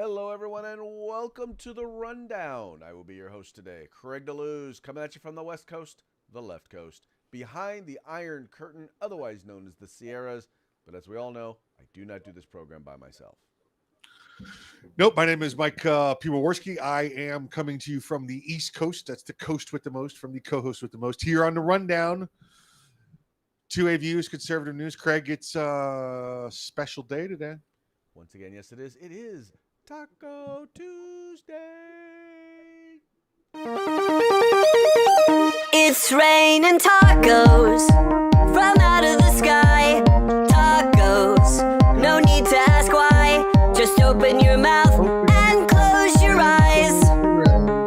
Hello, everyone, and welcome to the Rundown. I will be your host today, Craig DeLuz, coming at you from the West Coast, the left coast, behind the Iron Curtain, otherwise known as the Sierras. But as we all know, I do not do this program by myself. Nope, my name is Mike Piwowarski. I am coming to you from the East Coast. That's the coast with the most, from the co-host with the most. Here on the Rundown, 2A Views, Conservative News. Craig, it's a special day today. Once again, yes, it is. It is Taco Tuesday. It's raining tacos from out of the sky. Tacos, no need to ask why. Just open your mouth and close your eyes.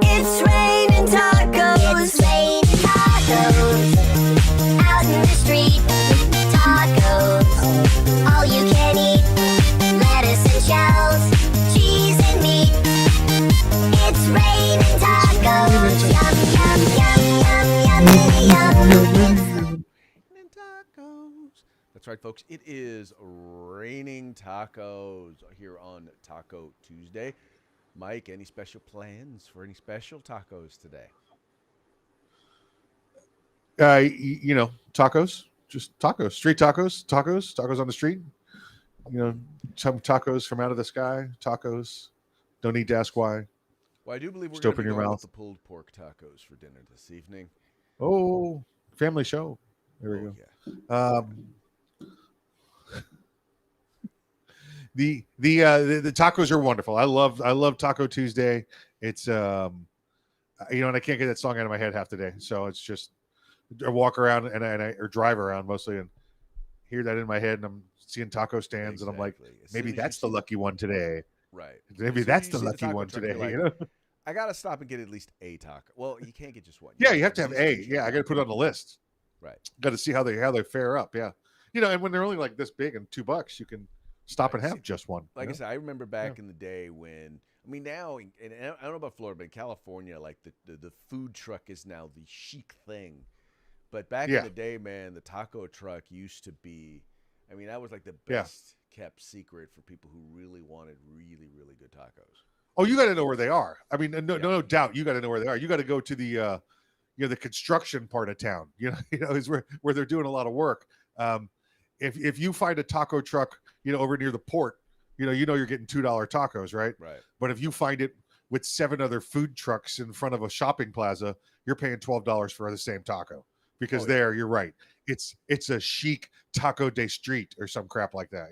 It's raining tacos. It's raining tacos out in the street. Tacos, all you can eat. Lettuce and shells, cheese and meat. It's raining tacos. Yum, yum, yum, yum, yum, yum. Raining tacos. That's right, folks. It is raining tacos here on Taco Tuesday. Mike, any special plans for any special tacos today? Tacos, just tacos, street tacos on the street. Some tacos from out of the sky, tacos. Don't need to ask why. Well, I do believe we're Just going to open be your going mouth. with the pulled pork tacos for dinner this evening. Oh, family show. There we go. Yeah. The tacos are wonderful. I love Taco Tuesday. It's and I can't get that song out of my head half the day. So it's just I walk around and I or drive around mostly and hear that in my head, and I'm seeing taco stands and I'm like, Exactly. As maybe soon as you that's the see lucky one today. Right. Maybe As soon that's as the you see lucky taco one truck, today. you're like, I got to stop and get at least a taco. Well, you can't get just one. Yeah, you have to have at least a. two. Yeah, I got to put it on the list. Right. Got to see how they fare up. Yeah, and when they're only like this big and $2, you can stop Right. and have See, just one. Like I you know? said, I remember back in the day when, now, and I don't know about Florida, but in California, like the food truck is now the chic thing. But back in Yeah. the day, man, the taco truck used to be, that was like the Yeah. best kept secret for people who really wanted really, really good tacos. Oh, you got to know where they are. Yeah. No doubt. You got to know where they are. You got to go to the the construction part of town. Is where they're doing a lot of work. If you find a taco truck, over near the port, you're getting $2 tacos, right? Right. But if you find it with 7 other food trucks in front of a shopping plaza, you're paying $12 for the same taco. Because you're right. It's a chic taco de street or some crap like that,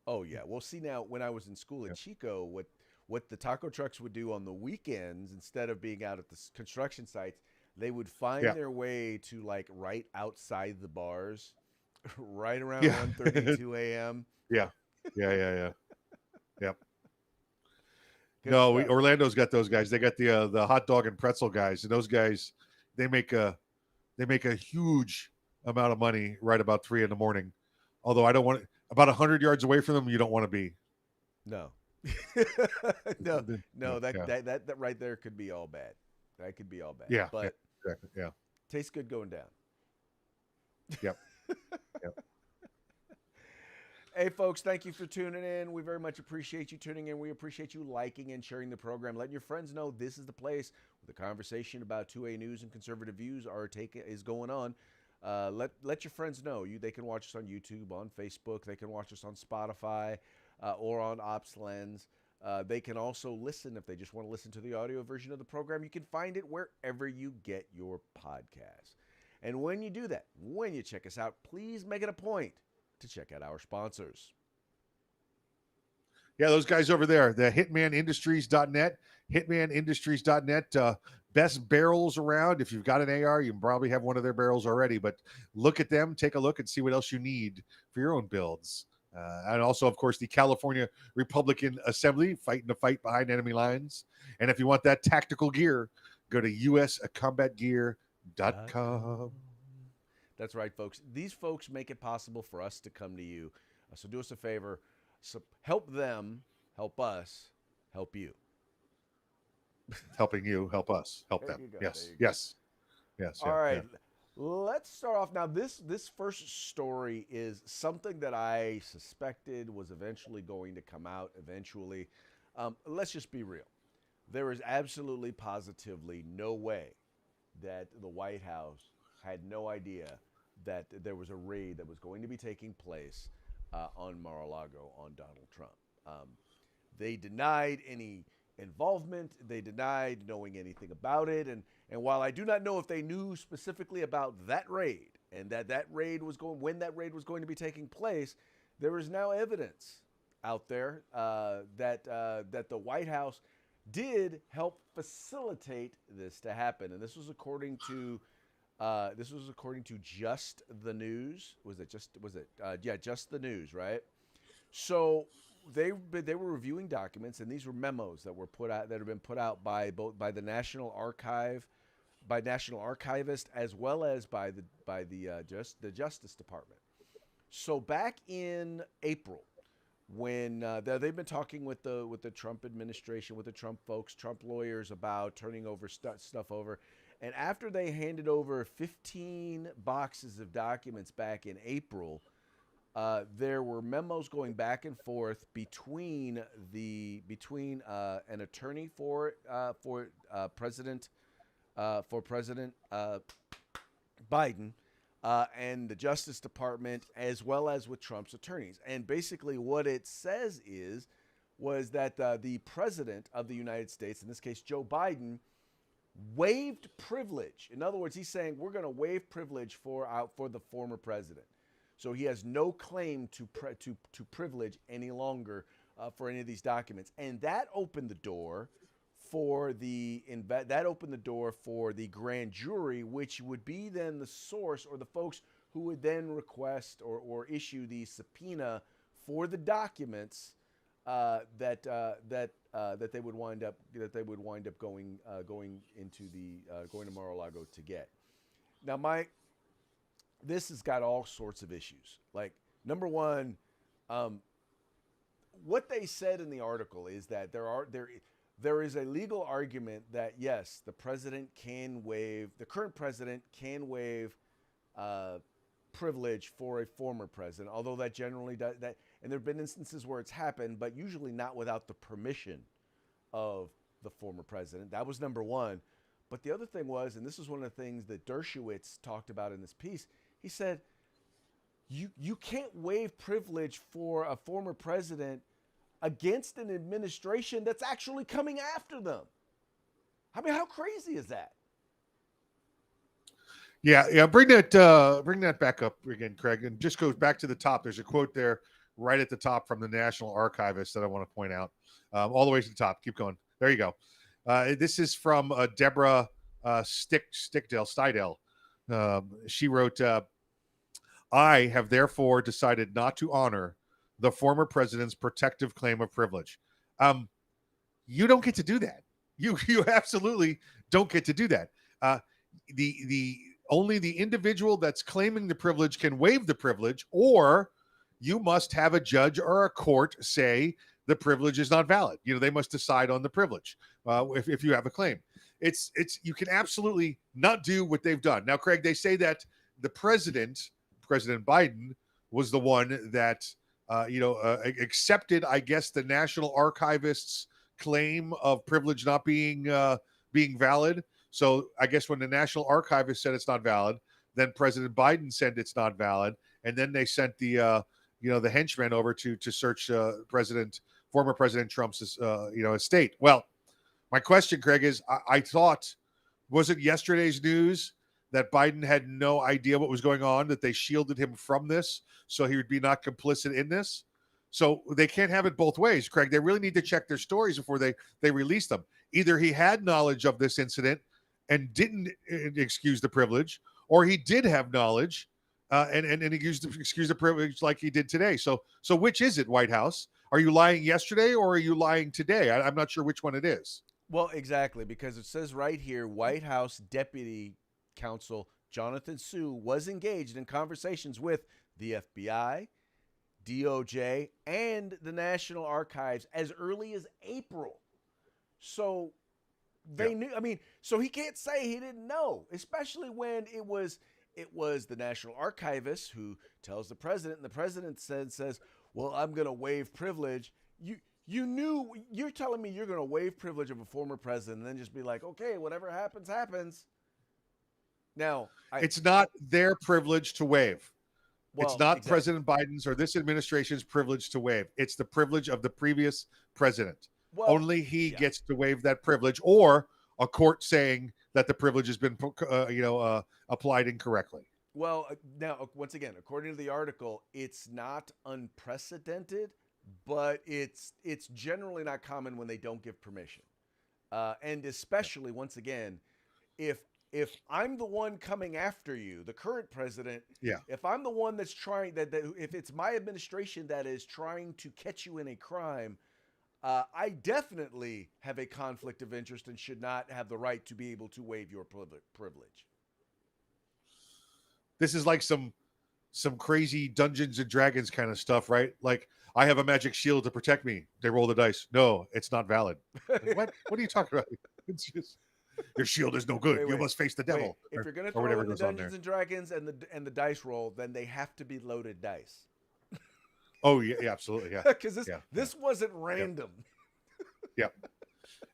Oh yeah. Well, see, now when I was in school at Chico, what the taco trucks would do on the weekends, instead of being out at the construction sites, they would find their way to like right outside the bars, right around 1:30, 2 a.m. Yeah. Yep. Good No, stuff. Orlando's got those guys. They got the hot dog and pretzel guys, and those guys they make a huge amount of money right about 3 a.m. Although I don't want about 100 yards away from them, you don't want to be. No. no, that right there could be all bad. That could be all bad. Yeah, But exactly. Yeah. tastes good going down. Yep. Hey, folks, thank you for tuning in. We very much appreciate you tuning in. We appreciate you liking and sharing the program, letting your friends know this is the place where the conversation about 2A news and conservative views is going on. Let your friends know. They can watch us on YouTube, on Facebook. They can watch us on Spotify or on Ops Lens. They can also listen if they just want to listen to the audio version of the program. You can find it wherever you get your podcast. And when you do that, when you check us out, please make it a point to check out our sponsors. Yeah, those guys over there, the hitmanindustries.net, hitmanindustries.net, best barrels around. If you've got an AR, you can probably have one of their barrels already, but look at them, take a look and see what else you need for your own builds. And also, of course, the California Republican Assembly, fighting the fight behind enemy lines. And if you want that tactical gear, go to uscombatgear.com. That's right, folks. These folks make it possible for us to come to you. So do us a favor. Help them, help us, help you. Helping you, help us, help There them. you go, Yes, there you go. yes, yes. All right. Let's start off now. This first story is something that I suspected was eventually going to come out eventually. Let's just be real. There is absolutely, positively no way that the White House had no idea that there was a raid that was going to be taking place on Mar-a-Lago on Donald Trump. They denied any involvement. They denied knowing anything about it. And while I do not know if they knew specifically about that raid and that raid was when that raid was going to be taking place, there is now evidence out there that the White House did help facilitate this to happen. And this was according to Just the News. Just the News, right? So they were reviewing documents, and these were memos that were put out, that have been put out by the National Archive, by National Archivists, as well as by the Justice Department. So back in April, when they've been talking with the Trump administration, with the Trump folks, Trump lawyers, about turning over stuff over, and after they handed over 15 boxes of documents back in April, there were memos going back and forth between an attorney for President Biden and the Justice Department, as well as with Trump's attorneys. And basically, what it says was that the President of the United States, in this case Joe Biden, waived privilege. In other words, he's saying we're going to waive privilege for the former president. So he has no claim to privilege any longer for any of these documents, and that opened the door for the grand jury, which would be then the source, or the folks who would then request or issue the subpoena for the documents that they would wind up going to Mar-a-Lago to get. Now, this has got all sorts of issues. Like, number one, what they said in the article is that there is a legal argument that, yes, the current president can waive privilege for a former president, although that generally does that. And there have been instances where it's happened, but usually not without the permission of the former president. That was number one. But the other thing was, and this is one of the things that Dershowitz talked about in this piece, he said, you can't waive privilege for a former president against an administration that's actually coming after them. I mean, how crazy is that? Yeah. Bring that back up again, Craig, and just goes back to the top. There's a quote there right at the top from the National Archivist that I want to point out, all the way to the top. Keep going. There you go. This is from Deborah Stidell. She wrote, "I have therefore decided not to honor the former president's protective claim of privilege." You don't get to do that. You absolutely don't get to do that. Only the individual that's claiming the privilege can waive the privilege, or you must have a judge or a court say the privilege is not valid. They must decide on the privilege if you have a claim. It's you can absolutely not do what they've done. Now, Craig, they say that the President Biden, was the one that accepted, I guess, the National Archivist's claim of privilege not being valid. So I guess when the National Archivist said it's not valid, then President Biden said it's not valid, and then they sent the henchmen over to search former President Trump's estate. Well, my question, Craig, is I thought, was it yesterday's news that Biden had no idea what was going on, that they shielded him from this so he would be not complicit in this? So they can't have it both ways, Craig. They really need to check their stories before they release them. Either he had knowledge of this incident and didn't excuse the privilege, or he did have knowledge and he excused the privilege like he did today. So which is it, White House? Are you lying yesterday or are you lying today? I'm not sure which one it is. Well, exactly, because it says right here, White House Deputy Counsel Jonathan Su was engaged in conversations with the FBI, DOJ, and the National Archives as early as April. So they knew. I mean, so he can't say he didn't know, especially when it was the National Archivist who tells the president, and the president says, "Well, I'm going to waive privilege." You're telling me you're going to waive privilege of a former president and then just be like, okay, whatever happens, happens. Now, It's not their privilege to waive. It's not exactly. President Biden's or this administration's privilege to waive. It's the privilege of the previous president. Only he gets to waive that privilege, or a court saying that the privilege has been, applied incorrectly. Well, now, once again, according to the article, it's not unprecedented, but it's generally not common when they don't give permission. And especially, once again, if I'm the one coming after you, the current president, if I'm the one that's trying if it's my administration that is trying to catch you in a crime, I definitely have a conflict of interest and should not have the right to be able to waive your privilege. This is like some crazy Dungeons and Dragons kind of stuff, right? Like, I have a magic shield to protect me. They roll the dice. No, it's not valid. Like, what are you talking about? It's just, your shield is no good. You must face the devil. If you're going to throw in the Dungeons and Dragons and the dice roll, then they have to be loaded dice. Oh yeah, absolutely, yeah. Because this wasn't random. Yeah.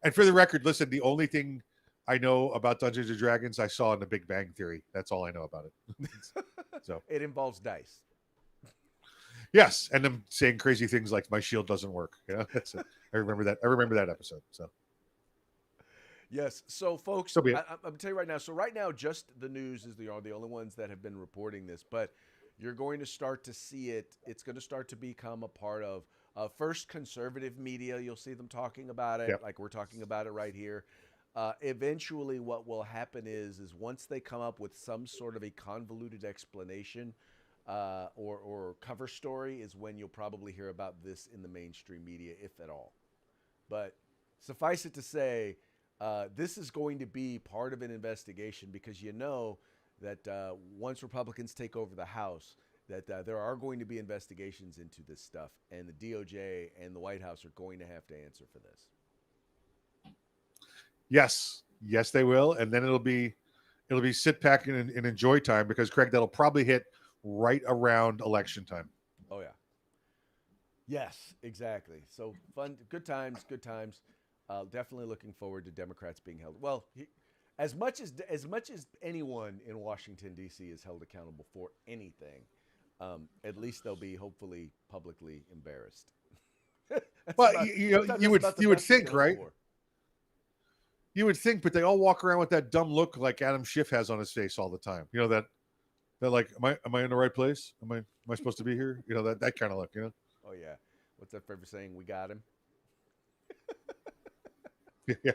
And for the record, listen, the only thing I know about Dungeons and Dragons I saw in The Big Bang Theory. That's all I know about it. So it involves dice. Yes, and them saying crazy things like my shield doesn't work. That's it. I remember that episode. So yes. So folks, So be it. I'm going to tell you right now. So right now, just the news is the only ones that have been reporting this, but you're going to start to see it. It's going to start to become a part of first conservative media. You'll see them talking about it, like we're talking about it right here. Eventually, what will happen is once they come up with some sort of a convoluted explanation or cover story, is when you'll probably hear about this in the mainstream media, if at all. But suffice it to say, this is going to be part of an investigation, because you know that once Republicans take over the House, that there are going to be investigations into this stuff, and the DOJ and the White House are going to have to answer for this. Yes, they will, and then it'll be sit back and enjoy time, because Craig, that'll probably hit right around election time. Oh yeah. Yes, exactly. So fun, good times. Definitely looking forward to Democrats being held. Well, as much as anyone in Washington D.C. is held accountable for anything, at least they'll be hopefully publicly embarrassed. Well, you would think, right? You would think, but they all walk around with that dumb look like Adam Schiff has on his face all the time. You know, that they're like, am I in the right place? Am I supposed to be here? You know, that kind of look, you know? Oh yeah. What's that favorite saying? We got him. Yeah.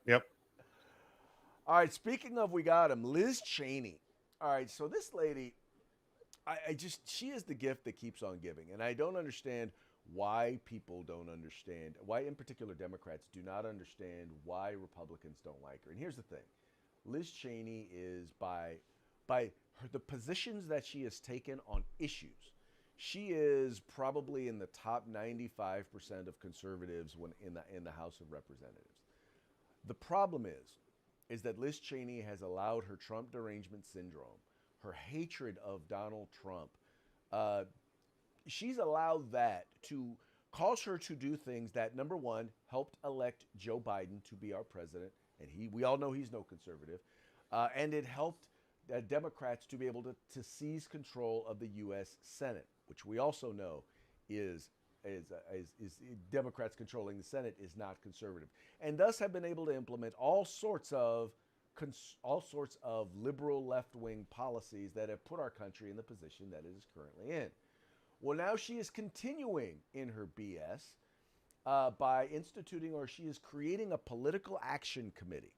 Yep. All right. Speaking of we got him, Liz Cheney. All right. So this lady, she is the gift that keeps on giving. And I don't understand why people don't understand, why in particular Democrats do not understand why Republicans don't like her. And here's the thing. Liz Cheney is by the positions that she has taken on issues, she is probably in the top 95% of conservatives when in the House of Representatives. The problem is that Liz Cheney has allowed her Trump derangement syndrome, her hatred of Donald Trump, she's allowed that to cause her to do things that, number one, helped elect Joe Biden to be our president, and we all know he's no conservative, and it helped Democrats to be able to seize control of the U.S. Senate, which we also know is Democrats controlling the Senate is not conservative, and thus have been able to implement all sorts of liberal left-wing policies that have put our country in the position that it is currently in. Well, now she is continuing in her BS by instituting, or she is creating, a political action committee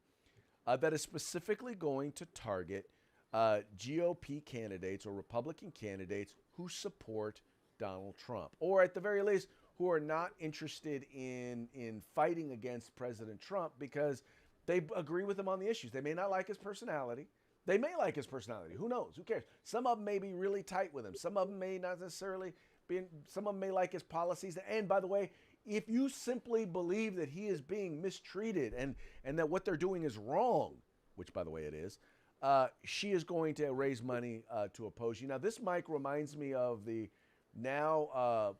that is specifically going to target GOP candidates or Republican candidates who support Donald Trump, or at the very least, who are not interested in fighting against President Trump because they agree with him on the issues. They may not like his personality. They may like his personality. Who knows? Who cares? Some of them may be really tight with him. Some of them may not necessarily be. Some of them may like his policies. And by the way, if you simply believe that he is being mistreated and that what they're doing is wrong, which by the way it is, she is going to raise money to oppose you. Now, this mic reminds me of the now,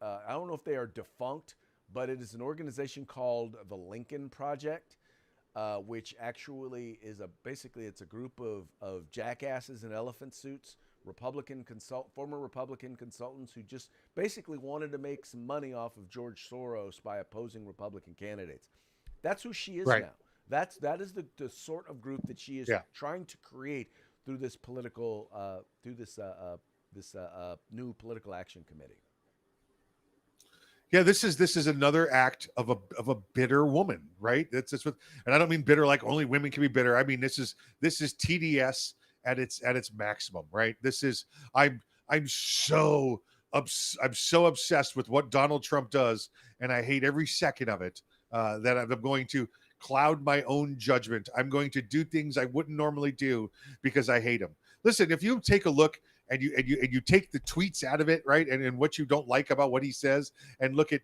I don't know if they are defunct, but it is an organization called the Lincoln Project, which actually is basically it's a group of jackasses in elephant suits, former Republican consultants who just basically wanted to make some money off of George Soros by opposing Republican candidates. That's who she is Right. now. That is the sort of group that she is trying to create through this new political action committee. Yeah, this is another act of a bitter woman, right? That's what, and I don't mean bitter like only women can be bitter. I mean this is TDS at its maximum, right? This is I'm so obsessed with what Donald Trump does, and I hate every second of it. That I'm going to cloud my own judgment. I'm going to do things I wouldn't normally do because I hate him. Listen, if you take a look and you take the tweets out of it, right, and what you don't like about what he says, and look at,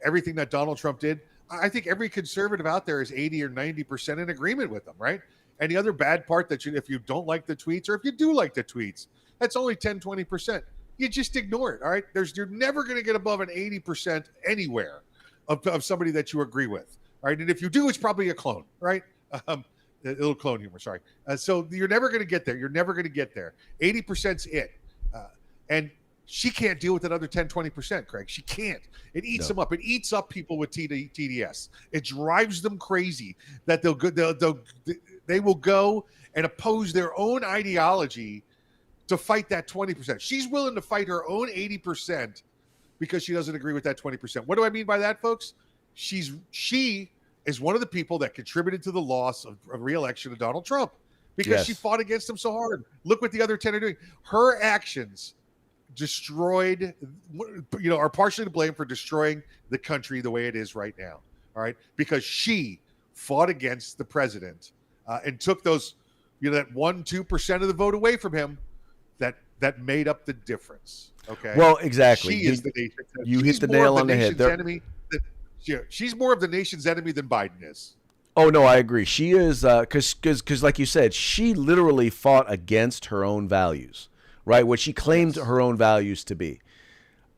everything that Donald Trump did, I think every conservative out there is 80 or 90% in agreement with him, right? And the other bad part that if you don't like the tweets, or if you do like the tweets, that's only 10, 20%. You just ignore it, all right? You're never going to get above an 80% anywhere of somebody that you agree with, right? And if you do, it's probably a clone, right? A little clone humor, sorry. So you're never going to get there. You're never going to get there. 80%'s it. And she can't deal with another 10, 20%, Craig. She can't. It eats them up. It eats up people with TDS. It drives them crazy that they will go and oppose their own ideology to fight that 20%. She's willing to fight her own 80% because she doesn't agree with that 20%. What do I mean by that, folks? She is one of the people that contributed to the loss of re-election of Donald Trump because she fought against him so hard. Look what the other 10 are doing. Her actions are partially to blame for destroying the country the way it is right now. All right. Because she fought against the president and took those, that 1-2% of the vote away from him that made up the difference. Okay. Well, exactly. She is the nation. You hit the nail on the head. She's more of the nation's enemy than Biden is. Oh, no, I agree. She is because like you said, she literally fought against her own values, right? What she claimed her own values to be.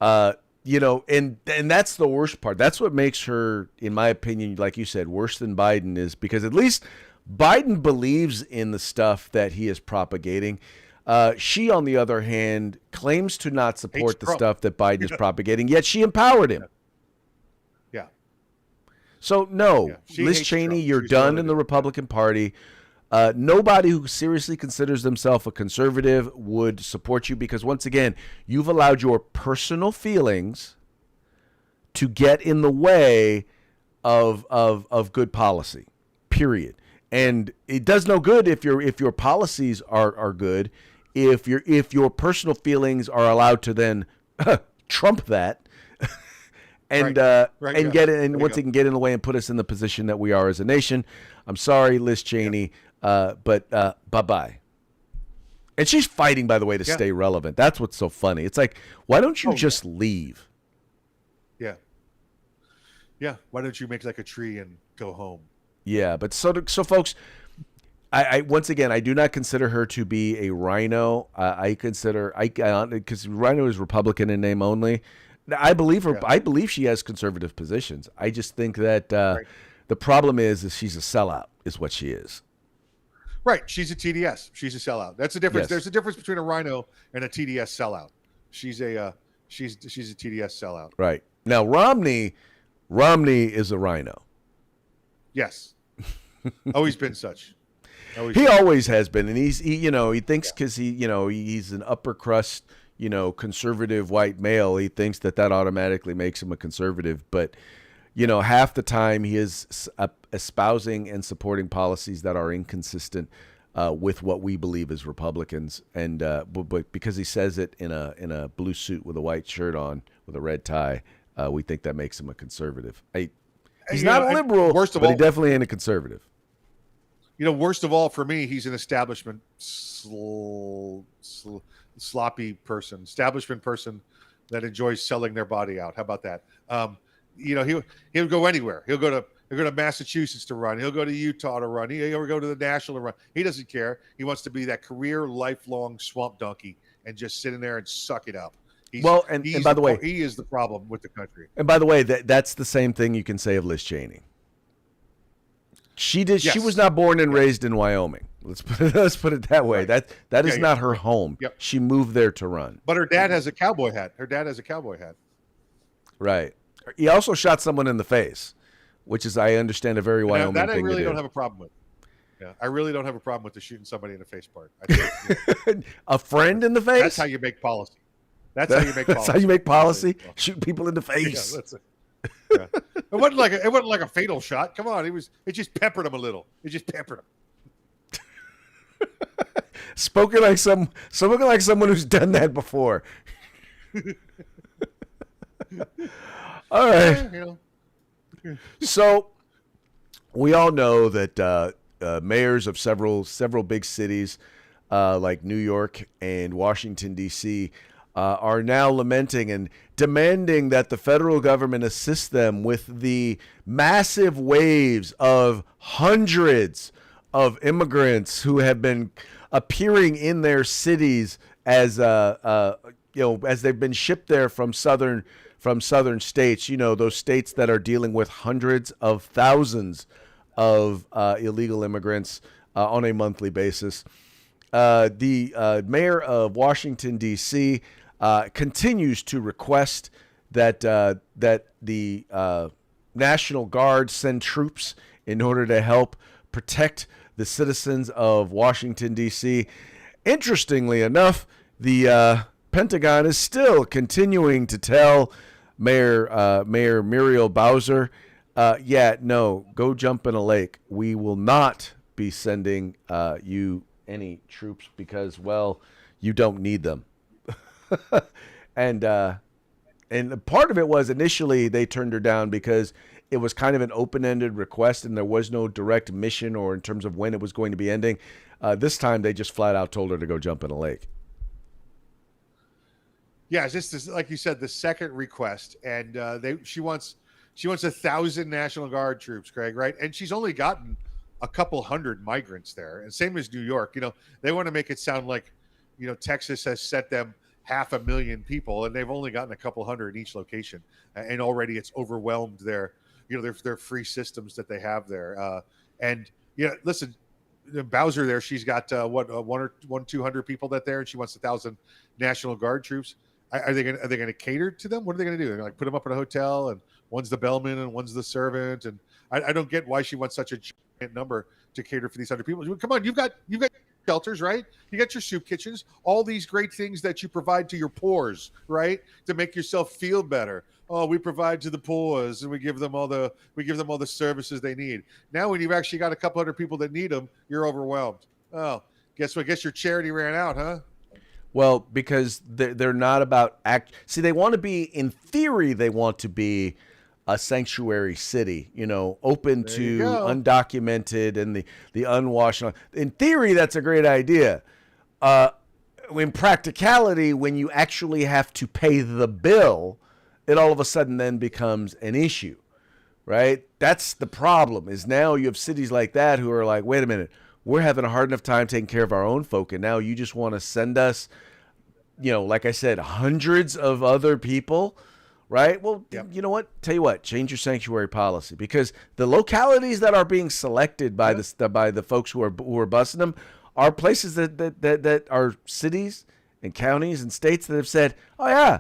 And that's the worst part. That's what makes her, in my opinion, like you said, worse than Biden, is because at least Biden believes in the stuff that he is propagating. She, on the other hand, claims to not support the stuff that Biden is propagating, yet she empowered him. Yeah. So, no, Liz Cheney, you're done in the Republican Party. Nobody who seriously considers themselves a conservative would support you because, once again, you've allowed your personal feelings to get in the way of good policy, period. And it does no good if your policies are good, if your personal feelings are allowed to then trump that and get it, and once it can get in the way and put us in the position that we are as a nation. I'm sorry, Liz Cheney, but bye-bye. And she's fighting, by the way, to stay relevant. That's what's so funny. It's like, why don't you just leave? Yeah. Yeah. Why don't you make like a tree and go home? Yeah, but so folks, I once again, I do not consider her to be a rhino. I consider because rhino is Republican in name only. I believe her. Yeah. I believe she has conservative positions. I just think that the problem is she's a sellout, is what she is. Right, she's a TDS. She's a sellout. That's the difference. Yes. There's a difference between a rhino and a TDS sellout. She's a TDS sellout. Right. Now Romney is a rhino. Yes. Always been such. He always has been, and he thinks because he's an upper crust, conservative white male. He thinks that automatically makes him a conservative, but half the time he is espousing and supporting policies that are inconsistent with what we believe as Republicans, and but because he says it in a blue suit with a white shirt on with a red tie, we think that makes him a conservative. He's not a liberal, but he definitely ain't a conservative. Worst of all for me, he's an establishment sloppy person, establishment person that enjoys selling their body out. How about that? He'll go anywhere. He'll go to Massachusetts to run. He'll go to Utah to run. He'll go to the national to run. He doesn't care. He wants to be that career, lifelong swamp donkey and just sit in there and suck it up. Well, and by the way, he is the problem with the country. And by the way, that's the same thing you can say of Liz Cheney. She did. Yes. She was not born and raised in Wyoming. Let's put it that way. Right. That is not her home. Yep. She moved there to run. But her dad has a cowboy hat. Right. He also shot someone in the face, which is, I understand, a very Wyoming thing to do. That I really don't have a problem with. Yeah, I really don't have a problem with the shooting somebody in the face part. A friend in the face? That's how you make policy. That's how you make policy. Shoot people in the face. Yeah, that's it. Yeah. It wasn't like a fatal shot. Come on, it just peppered him a little. It just peppered him. Spoken like someone who's done that before. All right. So we all know that mayors of several big cities like New York and Washington, D.C., are now lamenting and demanding that the federal government assist them with the massive waves of hundreds of immigrants who have been appearing in their cities as as they've been shipped there from southern states. Those states that are dealing with hundreds of thousands of illegal immigrants on a monthly basis. The mayor of Washington, D.C., continues to request that the National Guard send troops in order to help protect the citizens of Washington, D.C. Interestingly enough, the Pentagon is still continuing to tell Mayor Muriel Bowser, no, go jump in a lake. We will not be sending you any troops because, well, you don't need them. And part of it was initially they turned her down because it was kind of an open-ended request and there was no direct mission or in terms of when it was going to be ending. This time they just flat out told her to go jump in a lake. Yeah, this is, like you said, the second request, and she wants 1,000 National Guard troops, Craig, right? And she's only gotten a couple hundred migrants there, and same as New York. They want to make it sound like, Texas has sent them 500,000 people, and they've only gotten a couple hundred in each location, and already it's overwhelmed their free systems that they have there. Listen, Bowser there, she's got 200 people there, and she wants 1,000 National Guard troops. Are they going to cater to them? What are they going to do? They're going to put them up in a hotel, and one's the bellman and one's the servant, and I don't get why she wants such a giant number to cater for these 100 people. Come on, you've got shelters, right? You got your soup kitchens, all these great things that you provide to your poors, right? To make yourself feel better. Oh, we provide to the poors and we give them all the services they need. Now, when you've actually got a couple hundred people that need them, you're overwhelmed. Oh, guess what? Guess your charity ran out, huh? Well, because they're not about See, they want to be, in theory, they want to be a sanctuary city, open to undocumented and the unwashed. In theory, that's a great idea. In practicality, when you actually have to pay the bill, it all of a sudden then becomes an issue, right? That's the problem, is now you have cities like that who are like, wait a minute, we're having a hard enough time taking care of our own folk, and now you just want to send us, like I said, hundreds of other people. Right. Well, yep. You know what? Tell you what, change your sanctuary policy, because the localities that are being selected by the folks who are busing them are places that are cities and counties and states that have said, oh yeah,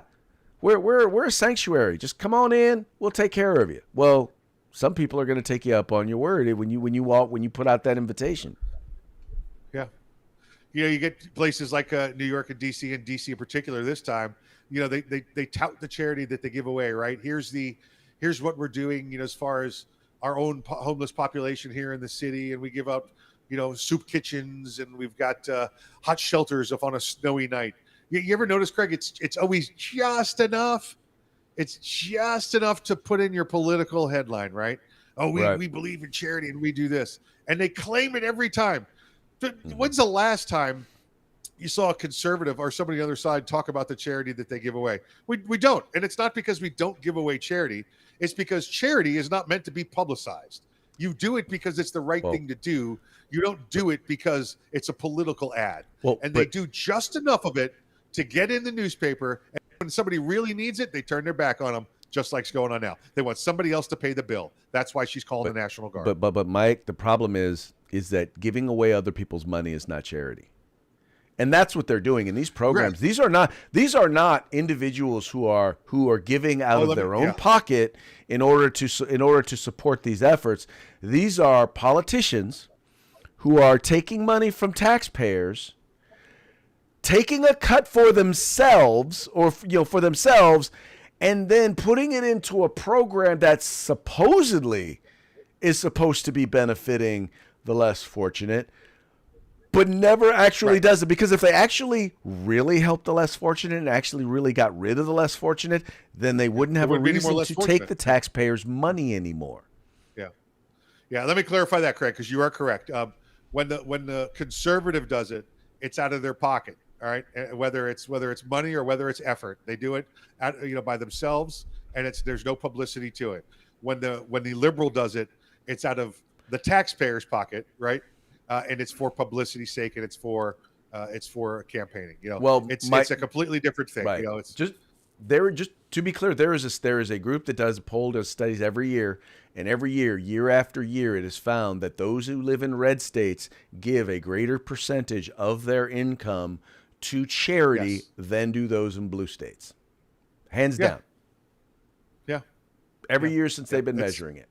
we're a sanctuary. Just come on in. We'll take care of you. Well, some people are going to take you up on your word when you put out that invitation. Yeah. You get places like New York and DC in particular this time. They tout the charity that they give away, right? Here's what we're doing, as far as our own homeless population here in the city, and we give up, soup kitchens, and we've got hot shelters up on a snowy night. You ever notice, Craig? It's always just enough. It's just enough to put in your political headline, right? Oh, we believe in charity and we do this, and they claim it every time. When's the last time you saw a conservative or somebody on the other side talk about the charity that they give away? We don't. And it's not because we don't give away charity. It's because charity is not meant to be publicized. You do it because it's the right thing to do. You don't do it because it's a political ad. They do just enough of it to get in the newspaper. And and somebody really needs it, they turn their back on them, just like's going on now. They want somebody else to pay the bill. That's why she's calling the National Guard. But Mike, the problem is that giving away other people's money is not charity. And that's what they're doing in these programs. Right. These are not individuals who are giving out of their own pocket in order to support these efforts. These are politicians who are taking money from taxpayers, taking a cut for themselves and then putting it into a program that supposedly is supposed to be benefiting the less fortunate, but never actually does it. Because if they actually really helped the less fortunate and actually really got rid of the less fortunate, then they wouldn't have a reason to take the taxpayers' money anymore. Yeah. Let me clarify that, Craig, because you are correct. When the conservative does it, it's out of their pocket. All right, whether it's money or whether it's effort, they do it by themselves, and there's no publicity to it. When the liberal does it, it's out of the taxpayer's pocket, right? And it's for publicity's sake, and it's for campaigning. It's a completely different thing. Right. It's just to be clear, there is a group that does studies every year, and every year after year, it is found that those who live in red states give a greater percentage of their income to charity than do those in blue states. Hands down. Yeah. Every year since they've been measuring it.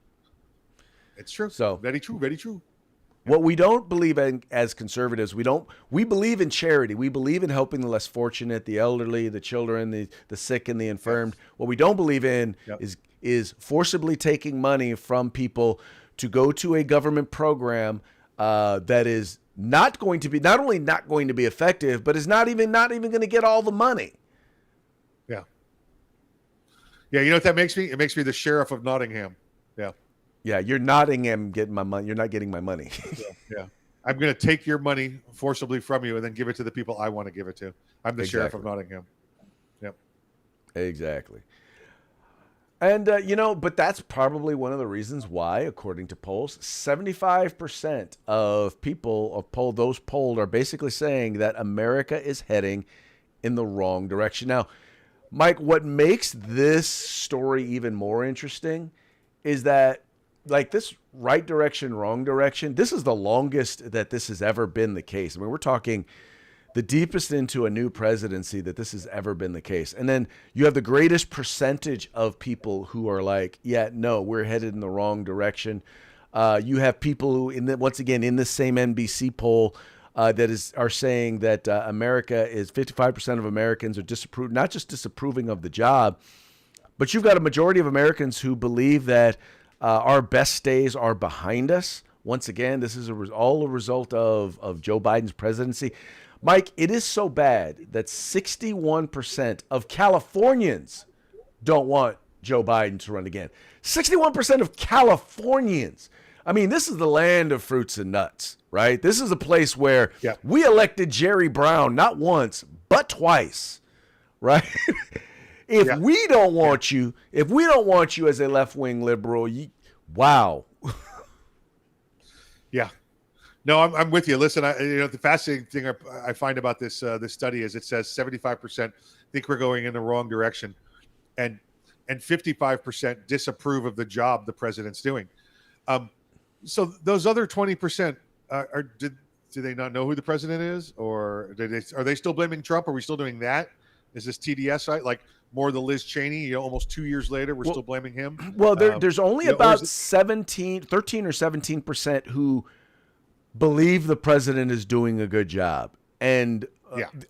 It's true. So very true. Very true. What we don't believe in as conservatives, we believe in charity. We believe in helping the less fortunate, the elderly, the children, the sick and the infirmed. What we don't believe in is forcibly taking money from people to go to a government program that is not only not going to be effective, but is not even going to get all the money. Yeah. Yeah. You know what that makes me? It makes me the sheriff of Nottingham. Yeah. Yeah, you're Nottingham getting my money. You're not getting my money. Yeah. I'm going to take your money forcibly from you and then give it to the people I want to give it to. I'm the sheriff of Nottingham. Yep. Exactly. And, but that's probably one of the reasons why, according to polls, 75% of people those polled are basically saying that America is heading in the wrong direction. Now, Mike, what makes this story even more interesting is that, like, this right direction, wrong direction, this is the longest that this has ever been the case. I mean, we're talking the deepest into a new presidency that this has ever been the case. And then you have the greatest percentage of people who are like, yeah, no, we're headed in the wrong direction. You have people who, once again, in the same NBC poll are saying that America is 55% of Americans are not just disapproving of the job, but you've got a majority of Americans who believe that our best days are behind us. Once again, this is all a result of Joe Biden's presidency. Mike, it is so bad that 61% of Californians don't want Joe Biden to run again. 61% of Californians. I mean, this is the land of fruits and nuts, right? This is a place where we elected Jerry Brown not once, but twice, right? If we don't want you as a left-wing liberal, wow. Yeah. No, I'm with you. Listen, the fascinating thing I find about this study is it says 75% think we're going in the wrong direction, and 55% disapprove of the job the president's doing. So those other 20% do they not know who the president is, or are they still blaming Trump? Are we still doing that? Is this TDS right? Like more the Liz Cheney? Almost 2 years later, we're still blaming him. Well, there's only about 13 or 17% who believe the president is doing a good job, and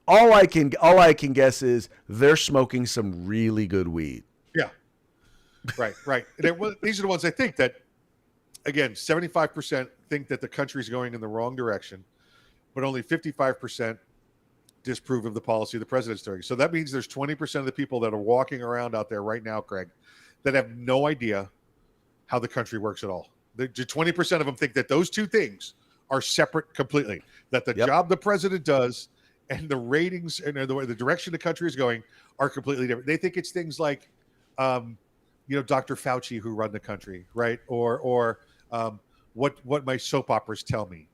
all I can guess is they're smoking some really good weed. Yeah, right. These are the ones I think that, again, 75% think that the country's going in the wrong direction, but only 55% disapprove of the policy the president's doing. So that means there's 20% of the people that are walking around out there right now, Craig, that have no idea how the country works at all. The 20% of them think that those two things are separate completely, that the job the president does and the ratings and the direction the country is going are completely different. They think it's things like, Dr. Fauci who run the country, right? Or what my soap operas tell me,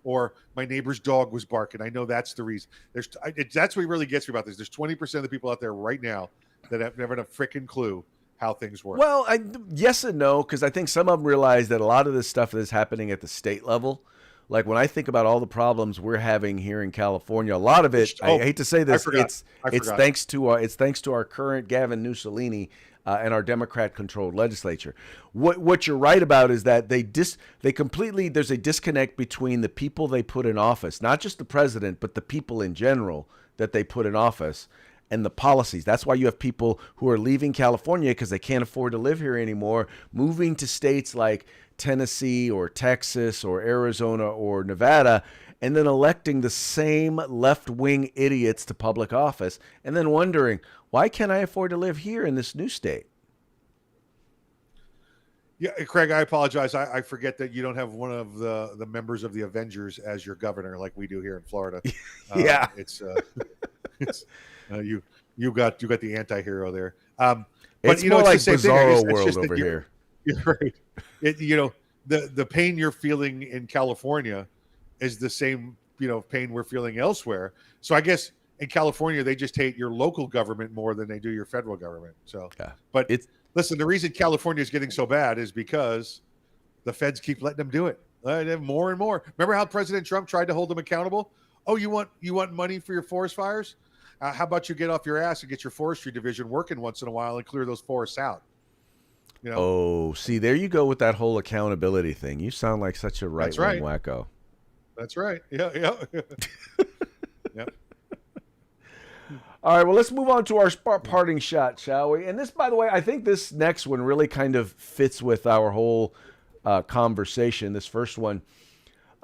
or my neighbor's dog was barking. I know that's the reason. That's what really gets me about this. There's 20% of the people out there right now that have never had a freaking clue how things work. Well, yes and no, because I think some of them realize that a lot of this stuff is happening at the state level. Like when I think about all the problems we're having here in California, a lot of it, I hate to say this, it's thanks to our current Gavin Mussolini and our Democrat-controlled legislature. What you're right about is that there's a disconnect between the people they put in office, not just the president, but the people in general that they put in office, and the policies. That's why you have people who are leaving California because they can't afford to live here anymore, moving to states like Tennessee or Texas or Arizona or Nevada, and then electing the same left-wing idiots to public office, and then wondering, why can't I afford to live here in this new state? Yeah, Craig, I apologize. I forget that you don't have one of the members of the Avengers as your governor like we do here in Florida. Yeah, you got the anti-hero there. But it's more like Bizarro World over here. You're right. The pain you're feeling in California is the same pain we're feeling elsewhere. So I guess in California they just hate your local government more than they do your federal government. So, yeah. But listen, the reason California is getting so bad is because the feds keep letting them do it. More and more. Remember how President Trump tried to hold them accountable? Oh, you want money for your forest fires? How about you get off your ass and get your forestry division working once in a while and clear those forests out? Oh, see, there you go with that whole accountability thing. You sound like such a right-wing wacko. That's right. Yeah. Yep. All right, well, let's move on to our parting shot, shall we? And this, by the way, I think this next one really kind of fits with our whole conversation, this first one.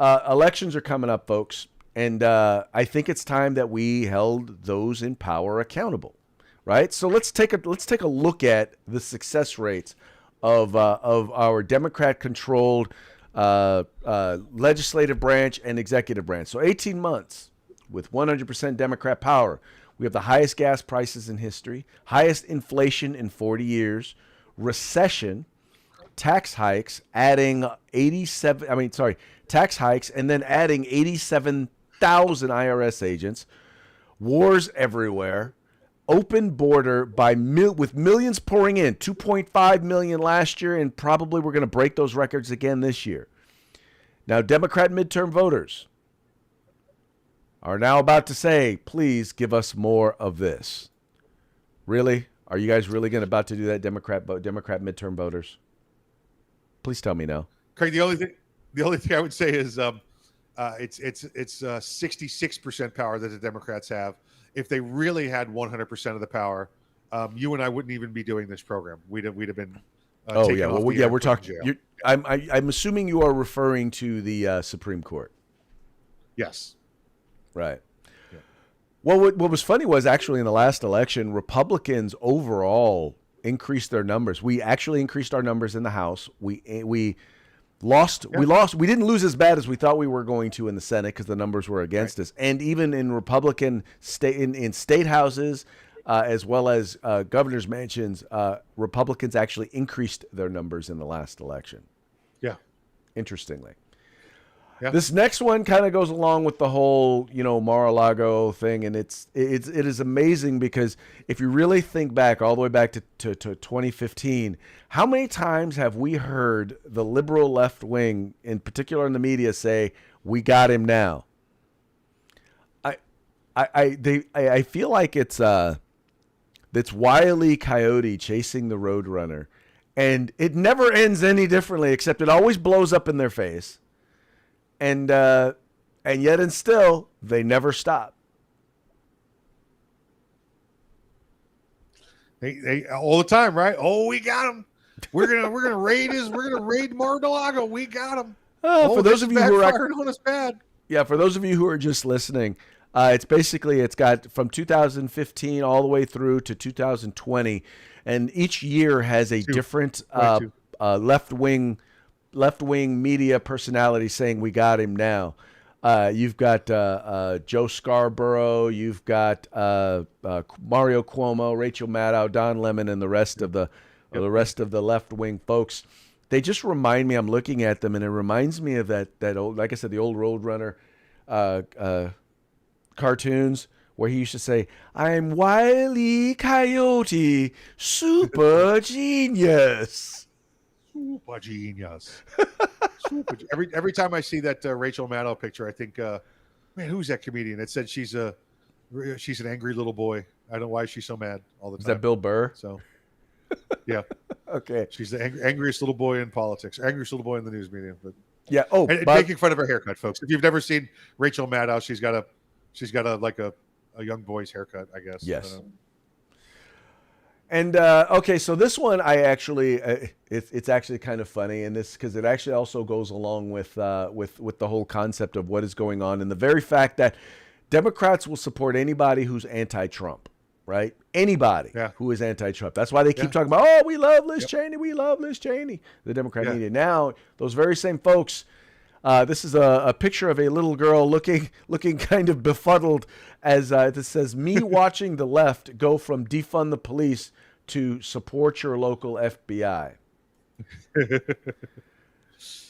Elections are coming up, folks, and I think it's time that we held those in power accountable, right? So let's take a look at the success rates of our Democrat-controlled legislative branch and executive branch. So 18 months with 100% Democrat power. We have the highest gas prices in history, highest inflation in 40 years, recession, tax hikes, tax hikes, and then adding 87,000 IRS agents, wars everywhere, open border with millions pouring in, 2.5 million last year, and probably we're going to break those records again this year. Now, Democrat midterm voters are now about to say, please give us more of this. Really? Are you guys really about to do that, Democrat midterm voters? Please tell me no. Craig, the only thing I would say is it's 66% power that the Democrats have. If they really had 100% of the power, you and I wouldn't even be doing this program. We'd have been. We're talking. I'm assuming you are referring to the Supreme Court. Yes. Right. Yeah. Well, what was funny was actually in the last election, Republicans overall increased their numbers. We actually increased our numbers in the House. We lost. Yeah. We didn't lose as bad as we thought we were going to in the Senate because the numbers were against us. And even in Republican state houses, as well as governor's mansions, Republicans actually increased their numbers in the last election. Yeah. Interestingly. Yeah. This next one kind of goes along with the whole, Mar-a-Lago thing, and it is amazing because if you really think back all the way back to 2015, how many times have we heard the liberal left wing, in particular in the media, say, "We got him now"? I feel like it's Wile E. Coyote chasing the Roadrunner, and it never ends any differently, except it always blows up in their face. And yet and still, they never stop. They all the time, right? Oh, we got him. We're gonna raid Mar-a-Lago. We got him. For those of you who are firing on us bad. Yeah, for those of you who are just listening, it's got from 2015 all the way through to 2020, and each year has a different left-wing media personality saying we got him now. You've got Joe Scarborough, you've got Mario Cuomo, Rachel Maddow, Don Lemon, and the rest of the left-wing folks. They just remind me. I'm looking at them, and it reminds me of that old, like I said, the old Roadrunner cartoons where he used to say, "I'm Wile E. Coyote, super genius." Super genius. Every time I see that Rachel Maddow picture, I think, man, who's that comedian that said she's an angry little boy? I don't know why she's so mad all the time. Is that Bill Burr? So, yeah. Okay. She's the angriest little boy in politics, angriest little boy in the news media. But yeah. Oh, and making fun of her haircut, folks. If you've never seen Rachel Maddow, she's got a young boy's haircut, I guess. Yes. And okay, so this one I actually it's actually kind of funny, and this because it actually also goes along with the whole concept of what is going on, and the very fact that Democrats will support anybody who's anti-Trump, right? Anybody who is anti-Trump. That's why they keep talking about, oh, we love Liz Cheney, we love Liz Cheney, the Democrat media. Now, those very same folks. This is a picture of a little girl looking kind of befuddled as this says, "Me watching the left go from defund the police to support your local FBI."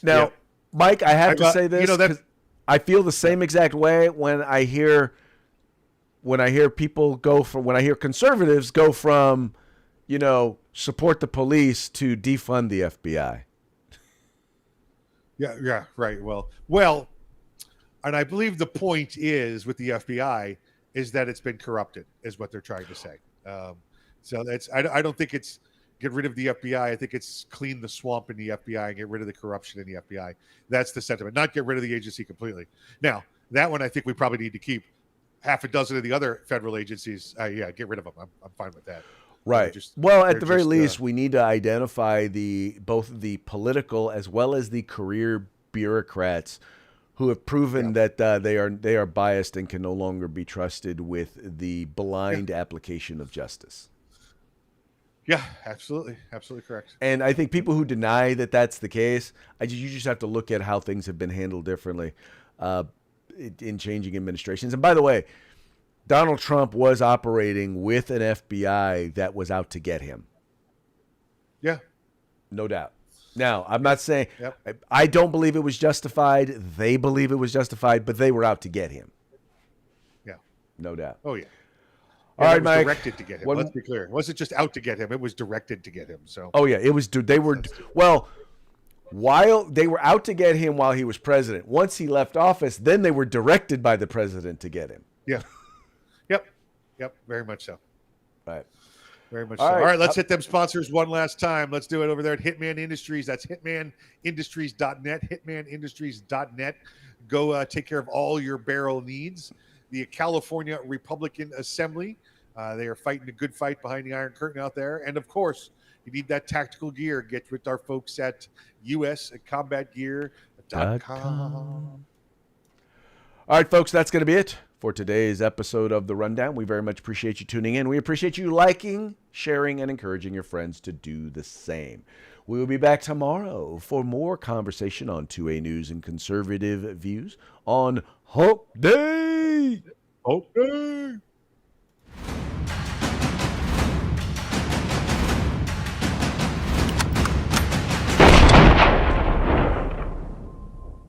Now, Mike, I have to say this, 'cause I feel the same exact way when I hear conservatives go from, support the police to defund the FBI. Yeah, right. Well, and I believe the point is with the FBI is that it's been corrupted, is what they're trying to say. So I don't think it's get rid of the FBI. I think it's clean the swamp in the FBI and get rid of the corruption in the FBI. That's the sentiment, not get rid of the agency completely. Now, that one I think we probably need to keep. Half a dozen of the other federal agencies, get rid of them. I'm fine with that. Right. At the very least, we need to identify both the political as well as the career bureaucrats who have proven that they are biased and can no longer be trusted with the blind application of justice. Yeah, absolutely correct. And I think people who deny that that's the case, you just have to look at how things have been handled differently in changing administrations. And by the way, Donald Trump was operating with an FBI that was out to get him. Yeah. No doubt. Now, I'm not saying I don't believe it was justified. They believe it was justified, but they were out to get him. Yeah. No doubt. Oh, yeah. All right, Mike. Directed to get him. Let's be clear. It wasn't just out to get him. It was directed to get him. So. Oh, yeah. It was. They were. Well, while they were out to get him while he was president. Once he left office, then they were directed by the president to get him. Yeah. Yep. Very much so. Right. Very much so. All right, let's hit them sponsors one last time. Let's do it over there at Hitman Industries. That's hitmanindustries.net, hitmanindustries.net. Go take care of all your barrel needs. The California Republican Assembly. They are fighting a good fight behind the Iron Curtain out there. And, of course, you need that tactical gear. Get with our folks at uscombatgear.com. All right, folks, that's going to be it for today's episode of The Rundown. We very much appreciate you tuning in. We appreciate you liking, sharing, and encouraging your friends to do the same. We will be back tomorrow for more conversation on 2A News and conservative views on Hump Day. Hump Day.